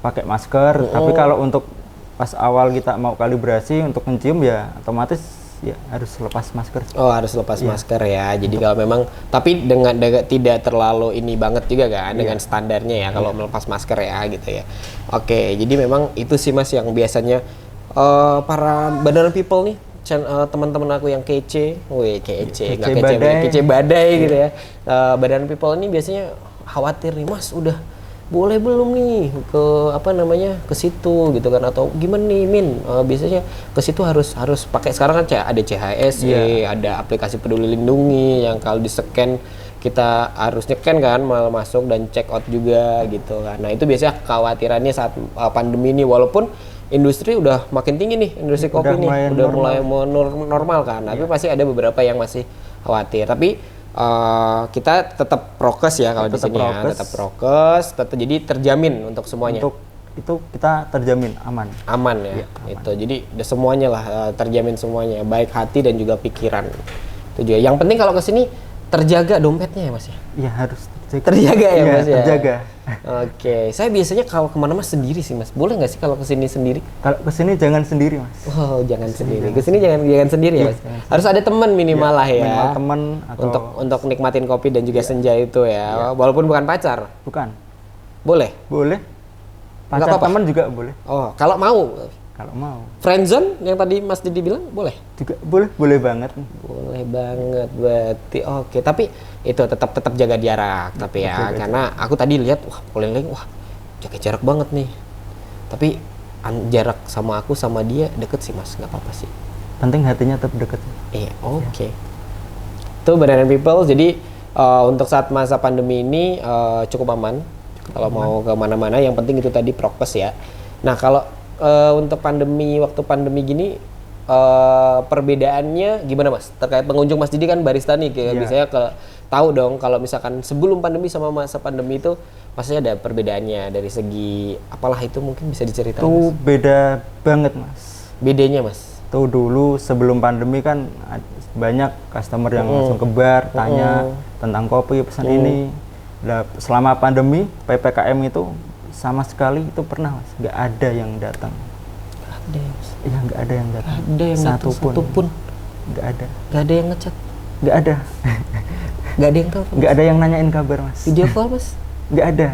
[SPEAKER 2] pakai masker. Tapi kalau untuk pas awal kita mau kalibrasi untuk mencium ya otomatis ya harus lepas masker.
[SPEAKER 1] Oh harus lepas masker ya. Jadi kalau memang tapi dengan tidak terlalu ini banget juga kan dengan standarnya ya kalau melepas masker ya gitu ya. Oke jadi memang itu sih Mas yang biasanya para Banana People nih teman-teman aku yang kece, kece, nggak kece, kece badai gitu ya. Banana People ini biasanya khawatir nih Mas udah boleh belum nih ke apa namanya ke situ gitu kan atau gimana nih Min biasanya ke situ harus pakai sekarang kan ada CHSE ada aplikasi Peduli Lindungi yang kalau di scan kita harus nyekan kan malah masuk dan check out juga gitu kan. Nah itu biasanya kekhawatirannya saat pandemi ini walaupun industri udah makin tinggi nih industri kopi nih udah mulai normal kan tapi pasti ada beberapa yang masih khawatir tapi kita tetap prokes ya kalau di sini ya tetap prokes jadi terjamin untuk semuanya
[SPEAKER 2] untuk itu kita terjamin aman
[SPEAKER 1] ya, itu jadi semuanya lah terjamin semuanya baik hati dan juga pikiran itu juga yang penting kalau kesini terjaga dompetnya ya Mas ya
[SPEAKER 2] iya harus
[SPEAKER 1] terjaga ya Mas ya
[SPEAKER 2] terjaga.
[SPEAKER 1] Oke, saya biasanya kalau kemana Mas sendiri sih Mas. Boleh nggak sih kalau kesini sendiri?
[SPEAKER 2] Kalau kesini jangan sendiri Mas.
[SPEAKER 1] Oh, jangan sendiri. Kesini jangan sendiri ya Mas. Harus ada teman minimal lah ya.
[SPEAKER 2] Minimal teman atau
[SPEAKER 1] untuk nikmatin kopi dan juga senja itu ya. Walaupun bukan pacar.
[SPEAKER 2] Bukan.
[SPEAKER 1] Boleh.
[SPEAKER 2] Boleh.
[SPEAKER 1] Nggak
[SPEAKER 2] Pacar
[SPEAKER 1] apa-apa?
[SPEAKER 2] teman juga boleh.
[SPEAKER 1] Oh, kalau mau.
[SPEAKER 2] Kalau mau.
[SPEAKER 1] Friendzone yang tadi Mas Didi bilang boleh.
[SPEAKER 2] Juga boleh banget.
[SPEAKER 1] Boleh banget berarti. Oke, tapi itu tetap jaga jarak tapi ya karena aku tadi lihat wah keliling wah jaga jarak banget nih. Tapi jarak sama aku sama dia deket sih Mas, nggak apa-apa sih.
[SPEAKER 2] Penting hatinya tetap deket.
[SPEAKER 1] Iya, oke. Itu Banana People. Jadi untuk saat masa pandemi ini cukup aman. Kalau mau ke mana-mana yang penting itu tadi prokes ya. Nah, kalau untuk waktu pandemi gini perbedaannya gimana Mas? Terkait pengunjung Mas Didi kan barista nih kayak biasanya tahu dong kalau misalkan sebelum pandemi sama masa pandemi itu pasti ada perbedaannya dari segi apalah itu mungkin bisa diceritain.
[SPEAKER 2] Itu
[SPEAKER 1] Mas?
[SPEAKER 2] beda banget Mas.
[SPEAKER 1] Bedanya Mas?
[SPEAKER 2] Tuh dulu sebelum pandemi kan banyak customer yang langsung ke bar tanya tentang kopi pesan ini. Nah, selama pandemi PPKM itu sama sekali itu pernah Mas, nggak ada yang datang.
[SPEAKER 1] Ada ya Mas?
[SPEAKER 2] Iya nggak ada yang datang.
[SPEAKER 1] Ada yang
[SPEAKER 2] satu pun.
[SPEAKER 1] Nggak ada.
[SPEAKER 2] Nggak ada.
[SPEAKER 1] Nggak ada yang ngechat.
[SPEAKER 2] Nggak ada.
[SPEAKER 1] Nggak ada yang telepon.
[SPEAKER 2] Nggak ada yang nanyain kabar Mas.
[SPEAKER 1] Video call Mas?
[SPEAKER 2] Nggak ada.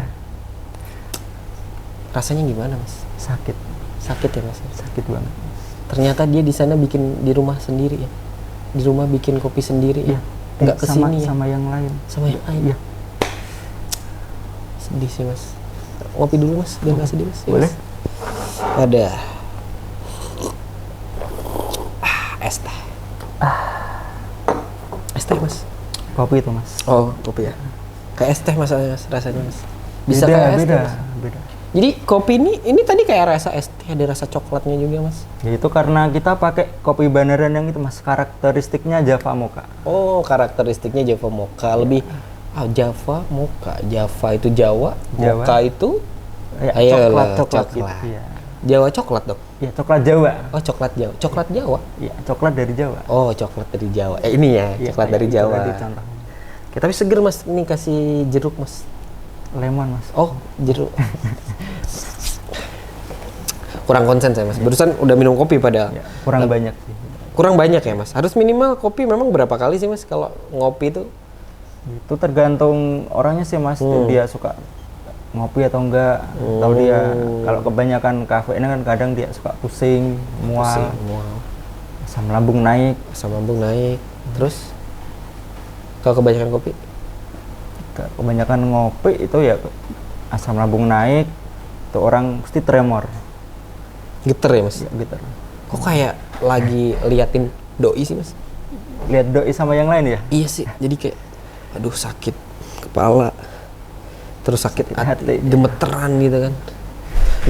[SPEAKER 1] Rasanya gimana Mas?
[SPEAKER 2] Sakit.
[SPEAKER 1] Sakit ya Mas?
[SPEAKER 2] Sakit banget.
[SPEAKER 1] Ternyata dia di sana bikin di rumah sendiri ya. Di rumah bikin kopi sendiri ya. Nggak kesini ya.
[SPEAKER 2] Sama yang lain.
[SPEAKER 1] Sama yang lain.
[SPEAKER 2] Iya.
[SPEAKER 1] Sedih sih Mas. Ngopi dulu Mas, biar nggak sedih Mas.
[SPEAKER 2] Boleh.
[SPEAKER 1] Ada. Es teh. Es teh Mas.
[SPEAKER 2] Kopi itu Mas.
[SPEAKER 1] Oh, kopi ya. Kayak es teh Mas rasanya Mas. Bisa
[SPEAKER 2] Beda,
[SPEAKER 1] kayak es teh
[SPEAKER 2] beda,
[SPEAKER 1] Mas.
[SPEAKER 2] beda.
[SPEAKER 1] Jadi kopi ini tadi kayak rasa es teh, ada rasa coklatnya juga mas.
[SPEAKER 2] Ya itu karena kita pakai kopi beneran yang itu mas, karakteristiknya Java Mocha.
[SPEAKER 1] Oh, karakteristiknya Java Mocha, lebih Java Mocha. Java itu Jawa, Mocha itu
[SPEAKER 2] Ya,
[SPEAKER 1] ayolah,
[SPEAKER 2] coklat.
[SPEAKER 1] Gitu.
[SPEAKER 2] Iya.
[SPEAKER 1] Jawa coklat dok.
[SPEAKER 2] Ya, coklat Jawa.
[SPEAKER 1] Oh, coklat Jawa. Coklat Jawa.
[SPEAKER 2] Iya, coklat dari Jawa.
[SPEAKER 1] Oh, coklat dari Jawa. Ini ya,
[SPEAKER 2] Iya,
[SPEAKER 1] coklat dari
[SPEAKER 2] itu
[SPEAKER 1] Jawa.
[SPEAKER 2] tadi contohnya.
[SPEAKER 1] Oke, tapi seger mas, ini kasih jeruk mas.
[SPEAKER 2] Lemon mas.
[SPEAKER 1] Oh, jeruk. Kurang konsen saya mas. Barusan udah minum kopi padahal.
[SPEAKER 2] Ya, kurang banyak sih.
[SPEAKER 1] Kurang banyak ya mas. Harus minimal kopi memang berapa kali sih mas kalau ngopi itu?
[SPEAKER 2] Itu tergantung orangnya sih mas. Dia suka ngopi atau enggak. Atau dia kalau kebanyakan kafein kan kadang dia suka pusing, mual, asam lambung naik.
[SPEAKER 1] Asam lambung naik. Terus kalau kebanyakan kopi?
[SPEAKER 2] Kebanyakan ngopi itu ya asam lambung naik. Itu orang mesti tremor.
[SPEAKER 1] Geter ya mas?
[SPEAKER 2] Ya, gitu.
[SPEAKER 1] Kok kayak lagi liatin doi sih mas?
[SPEAKER 2] Lihat doi sama yang lain ya?
[SPEAKER 1] Iya sih, jadi kayak aduh sakit kepala, terus sakit hati, gemeteran gitu kan.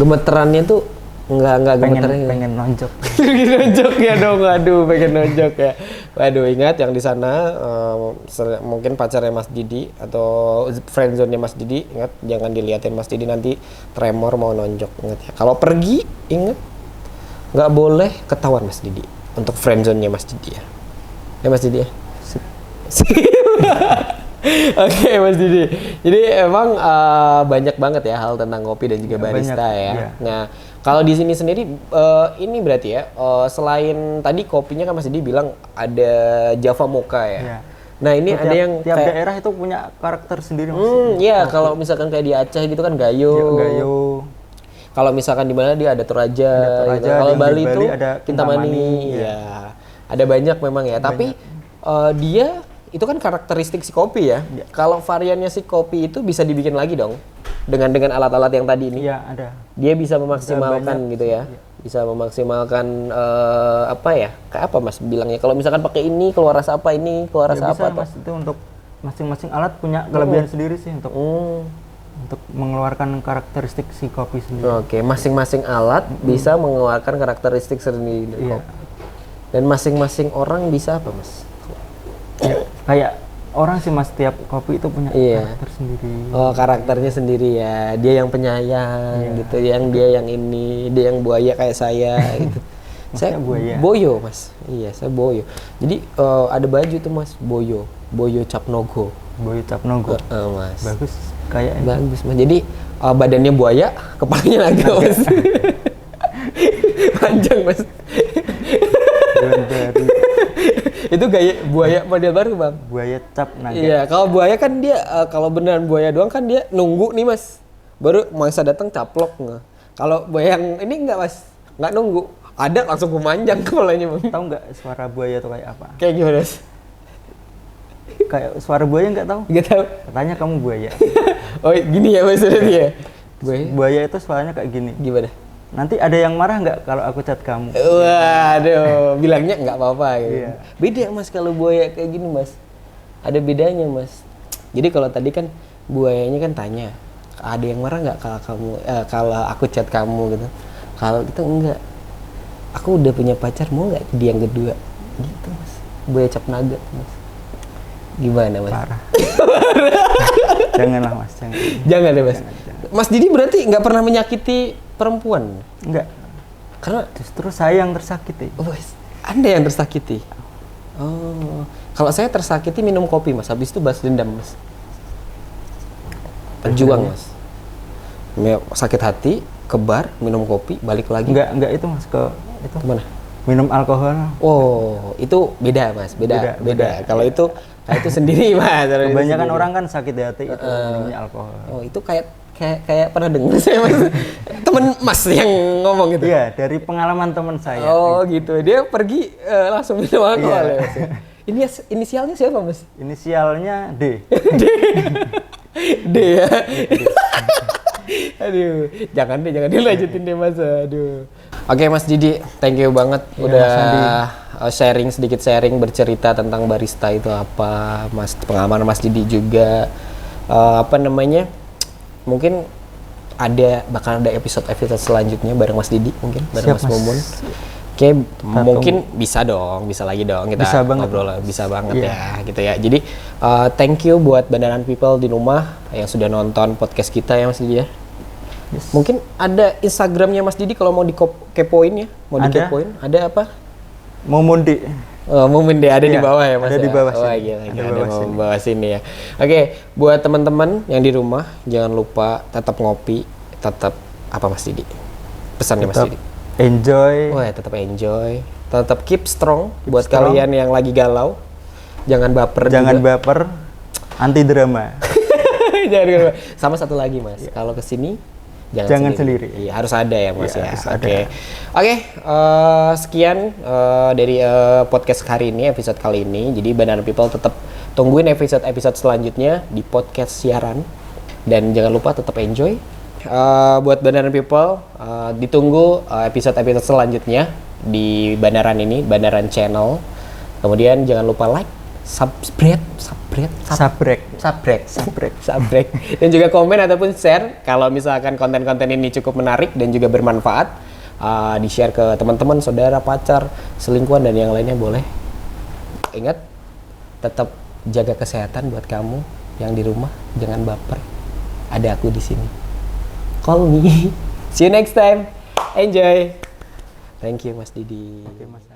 [SPEAKER 1] Gemeterannya tuh nggak gemeteran.
[SPEAKER 2] Pengen nonjok.
[SPEAKER 1] Pengen nonjok ya dong, aduh pengen nonjok ya. Waduh ingat yang di sana mungkin pacarnya Mas Didi atau friendzone-nya Mas Didi, ingat jangan diliatin Mas Didi nanti tremor mau nonjok, ingat ya. Kalau pergi ingat nggak boleh ketahuan Mas Didi untuk friendzone-nya Mas Didi ya. Ya Mas Didi ya. Oke Mas Didi. Jadi emang banyak banget ya hal tentang kopi dan juga barista
[SPEAKER 2] banyak,
[SPEAKER 1] ya.
[SPEAKER 2] iya.
[SPEAKER 1] Nah kalau di sini sendiri ini berarti ya selain tadi kopinya kan Mas Didi bilang ada Java Mocha ya.
[SPEAKER 2] Iya.
[SPEAKER 1] Nah ini ada yang
[SPEAKER 2] tiap
[SPEAKER 1] kayak,
[SPEAKER 2] daerah itu punya karakter sendiri mas.
[SPEAKER 1] Iya kalau misalkan kayak di Aceh gitu kan gayo.
[SPEAKER 2] Ya, gayo.
[SPEAKER 1] Kalau misalkan di mana dia ada Toraja.
[SPEAKER 2] Ada Toraja,
[SPEAKER 1] gitu. Kalau
[SPEAKER 2] di
[SPEAKER 1] Bali
[SPEAKER 2] Bali
[SPEAKER 1] itu
[SPEAKER 2] ada
[SPEAKER 1] Kintamani.
[SPEAKER 2] Kintamani,
[SPEAKER 1] Ya. Ada banyak memang ya. Tapi dia itu kan karakteristik si kopi ya.
[SPEAKER 2] Ya.
[SPEAKER 1] Kalau variannya si kopi itu bisa dibikin lagi dong dengan alat-alat yang tadi ini.
[SPEAKER 2] Iya ada.
[SPEAKER 1] Dia bisa memaksimalkan
[SPEAKER 2] banyak.
[SPEAKER 1] gitu ya. Bisa memaksimalkan apa ya? Kayak apa Mas bilangnya? Kalau misalkan pakai ini keluar rasa apa, ini keluar
[SPEAKER 2] Ya,
[SPEAKER 1] rasa
[SPEAKER 2] bisa
[SPEAKER 1] apa
[SPEAKER 2] mas, itu untuk masing-masing alat punya kelebihan sendiri sih untuk mengeluarkan karakteristik si kopi sendiri.
[SPEAKER 1] Oke, masing-masing alat bisa mengeluarkan karakteristik sendiri dari
[SPEAKER 2] Iya.
[SPEAKER 1] kopi. Dan masing-masing orang bisa apa, Mas?
[SPEAKER 2] Ya, kayak orang sih mas, tiap kopi itu punya
[SPEAKER 1] Iya.
[SPEAKER 2] karakter sendiri.
[SPEAKER 1] Oh, karakternya sendiri ya. Dia yang penyayang gitu, dia yang ini, dia yang buaya kayak saya gitu. Saya
[SPEAKER 2] buaya.
[SPEAKER 1] boyo, Mas. Iya, saya boyo. Jadi ada baju tuh, Mas, boyo. Boyo Cap Nogo.
[SPEAKER 2] Boy Capnogo.
[SPEAKER 1] Mas.
[SPEAKER 2] Bagus kayak ini.
[SPEAKER 1] Bagus, Mas. Jadi badannya buaya, kepalanya naga, Mas. Panjang, Mas.
[SPEAKER 2] Dari
[SPEAKER 1] Itu gaya buaya model baru, Bang.
[SPEAKER 2] buaya cap naga.
[SPEAKER 1] Iya, kalau buaya kan dia kalau beneran buaya doang kan dia nunggu nih, Mas. Baru mangsa datang caplok nggak. Kalau buaya yang ini enggak, Mas. Nggak nunggu. Ada langsung memanjang kepalanya, Bang.
[SPEAKER 2] Tahu nggak suara buaya itu kayak apa?
[SPEAKER 1] Kayak gimana, Mas?
[SPEAKER 2] Kayak suara buaya nggak tahu?
[SPEAKER 1] Nggak tahu.
[SPEAKER 2] Katanya kamu buaya.
[SPEAKER 1] Oh, gini ya, Mas, berarti ya. Buaya
[SPEAKER 2] Buaya itu suaranya kayak gini.
[SPEAKER 1] gimana?
[SPEAKER 2] Nanti ada yang marah nggak kalau aku chat kamu?
[SPEAKER 1] Waduh, bilangnya nggak apa-apa gitu.
[SPEAKER 2] Iya.
[SPEAKER 1] Beda Mas kalau buaya kayak gini Mas. Ada bedanya Mas. Jadi kalau tadi kan buayanya kan tanya, ada yang marah nggak kalau kamu kalau aku chat kamu gitu. Kalau kita enggak. Aku udah punya pacar, mau nggak dia yang kedua? Gitu Mas. Buaya cap naga Mas. Gimana Mas?
[SPEAKER 2] Parah. Janganlah mas, jangan.
[SPEAKER 1] Jangan deh Mas.
[SPEAKER 2] Jangan.
[SPEAKER 1] Mas Didi berarti nggak pernah menyakiti perempuan?
[SPEAKER 2] Enggak.
[SPEAKER 1] Karena
[SPEAKER 2] Justru saya yang tersakiti.
[SPEAKER 1] oh, Anda yang tersakiti. Oh, kalau saya tersakiti minum kopi Mas, habis itu balas dendam Mas. Pejuang Mas. Sakit hati, ke bar, minum kopi, balik lagi.
[SPEAKER 2] Enggak itu mas, ke itu
[SPEAKER 1] Kemana?
[SPEAKER 2] minum alkohol.
[SPEAKER 1] Oh, itu beda Mas, beda.
[SPEAKER 2] Beda.
[SPEAKER 1] Kalau itu sendiri Mas. Kalau itu
[SPEAKER 2] Kebanyakan
[SPEAKER 1] sendiri.
[SPEAKER 2] orang kan sakit hati itu minumnya alkohol.
[SPEAKER 1] Oh, itu kayak pernah dengar saya Mas. Temen Mas yang ngomong gitu.
[SPEAKER 2] Iya, dari pengalaman teman saya.
[SPEAKER 1] Oh, gitu. Dia pergi langsung minum alkohol
[SPEAKER 2] Iya.
[SPEAKER 1] ya Mas. Ini inisialnya siapa Mas?
[SPEAKER 2] Inisialnya D.
[SPEAKER 1] D ya. Aduh, jangan dilanjutin deh Mas. Aduh. Oke Mas Didi, thank you banget
[SPEAKER 2] Iya,
[SPEAKER 1] udah
[SPEAKER 2] Mas
[SPEAKER 1] sedikit sharing bercerita tentang barista itu apa, Mas, pengalaman Mas Didi juga apa namanya? Mungkin bakal ada episode selanjutnya bareng Mas Didi mungkin, bareng
[SPEAKER 2] Siap,
[SPEAKER 1] Mas
[SPEAKER 2] Mas.
[SPEAKER 1] Mumun. Oke, mungkin bisa dong, bisa lagi dong kita
[SPEAKER 2] Bisa banget.
[SPEAKER 1] ngobrol, bisa banget
[SPEAKER 2] Iya.
[SPEAKER 1] ya, gitu ya. Jadi thank you buat Bandaran People di rumah yang sudah nonton podcast kita ya Mas Didi ya.
[SPEAKER 2] Yes.
[SPEAKER 1] Mungkin ada Instagramnya Mas Didi kalau mau dikepoin ya, mau
[SPEAKER 2] Ada.
[SPEAKER 1] dikepoin. Ada apa?
[SPEAKER 2] Mau mundi.
[SPEAKER 1] Momen deh ada di
[SPEAKER 2] Iya,
[SPEAKER 1] bawah ya Mas.
[SPEAKER 2] ada
[SPEAKER 1] ya?
[SPEAKER 2] di bawah
[SPEAKER 1] Wah,
[SPEAKER 2] sini.
[SPEAKER 1] gila,
[SPEAKER 2] Ada
[SPEAKER 1] gila,
[SPEAKER 2] bawah
[SPEAKER 1] ada
[SPEAKER 2] sini.
[SPEAKER 1] bawah sini ya. Oke, buat teman-teman yang di rumah jangan lupa tetap ngopi, tetap apa Mas Didi? Pesannya Mas
[SPEAKER 2] Tetap
[SPEAKER 1] Didi.
[SPEAKER 2] enjoy.
[SPEAKER 1] Wah, tetap enjoy, tetap keep strong buat
[SPEAKER 2] strong.
[SPEAKER 1] kalian yang lagi galau. Jangan baper
[SPEAKER 2] Jangan
[SPEAKER 1] juga.
[SPEAKER 2] baper. Anti drama.
[SPEAKER 1] Jangan baper. Sama satu lagi Mas, kalau kesini
[SPEAKER 2] Jangan sendiri.
[SPEAKER 1] Iya, harus ada ya Mas
[SPEAKER 2] Iya,
[SPEAKER 1] ya.
[SPEAKER 2] harus ada.
[SPEAKER 1] Oke. Oke, sekian dari podcast hari ini, episode kali ini. Jadi Bandaran People tetap tungguin episode-episode selanjutnya di podcast siaran. Dan jangan lupa tetap enjoy. Buat Bandaran People, ditunggu episode-episode selanjutnya di Bandaran ini, Bandaran Channel. Kemudian jangan lupa like, subscribe. Dan juga komen ataupun share kalau misalkan konten-konten ini cukup menarik dan juga bermanfaat. Di-share ke teman-teman, saudara, pacar, selingkuhan dan yang lainnya boleh. Ingat, tetap jaga kesehatan buat kamu yang di rumah, jangan baper. Ada aku di sini. Call me. See you next time. Enjoy. Thank you Mas Didi.
[SPEAKER 2] Oke, Mas.